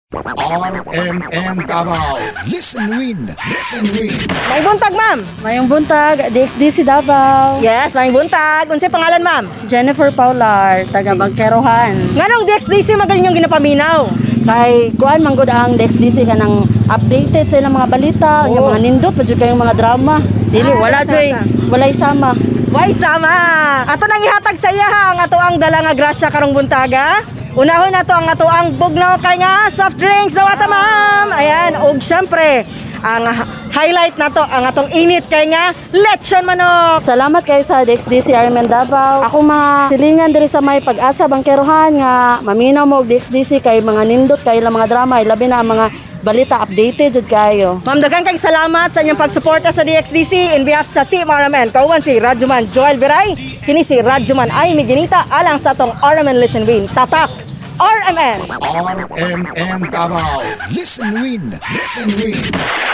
RMN Davao. Listen win. Listen win. May buntag, ma'am. Mayong buntag, DXDC Davao. Yes, may buntag. Unsay pangalan, ma'am? Jennifer Paular, taga Bangkerohan. Nganong DXDC magaling yung ginapaminaw? Kay kuan manggod ang DXDC ka ng updated sa ilang mga balita, Oo. yung mga nindot, pa kayong mga drama. Dili, wala joy, walay sama. Way sama. Ato nang ihatag sa iya ha, ang ato ang dala nga grasya karong buntaga. Unahon nato ang ato ang bugnaw kay nga soft drinks daw ata, ma'am. Ayan, og syempre ang highlight nato ang atong init kay nga lechon manok. Salamat kayo sa DXDC RMN Davao. Ako mga silingan diri sa may Pag-asa Bangkerohan nga maminaw mo og DXDC kay mga nindot kay ilang mga drama, labi na ang mga balita updated jud kayo. Ma'am, daghang kayong salamat sa inyong pagsuporta sa DXDC in behalf sa Team RMN. Kauban si Radyoman Joel Viray, kini si Radyoman Ay Miginita alang sa atong RMN Listen Win. Tatak RMN. RMN Davao. Listen win. Listen win.